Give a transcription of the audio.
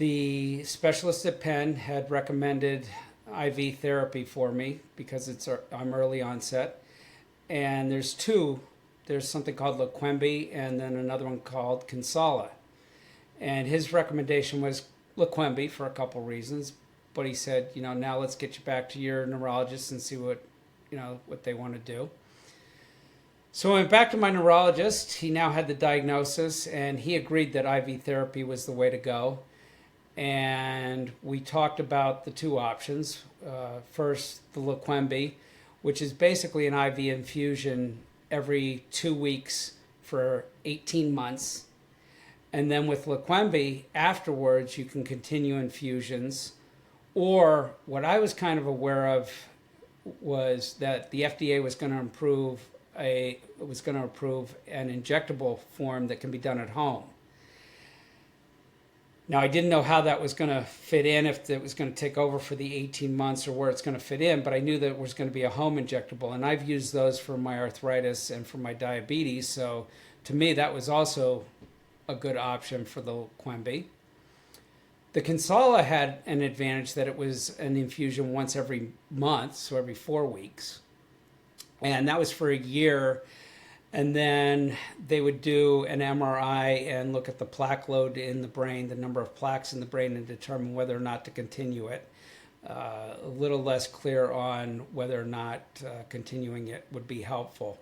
The specialist at Penn had recommended IV therapy for me because I'm early onset. And there's two. There's something called Leqembi and then another one called Kinsala. And his recommendation was Leqembi for a couple reasons. But he said, now let's get you back to your neurologist and see what they want to do. So I went back to my neurologist. He now had the diagnosis, and he agreed that IV therapy was the way to go. And we talked about the two options. First, the Leqembi, which is basically an IV infusion every 2 weeks for 18 months. And then with Leqembi, afterwards, you can continue infusions. Or what I was kind of aware of was that the FDA was going to approve an injectable form that can be done at home. Now, I didn't know how that was going to fit in, if it was going to take over for the 18 months or where it's going to fit in, but I knew that it was going to be a home injectable, and I've used those for my arthritis and for my diabetes, so to me that was also a good option for the Leqembi. The Kinsala had an advantage that it was an infusion once every month, so every 4 weeks, and that was for a year. And then they would do an MRI and look at the plaque load in the brain, the number of plaques in the brain, and determine whether or not to continue it. A little less clear on whether or not continuing it would be helpful.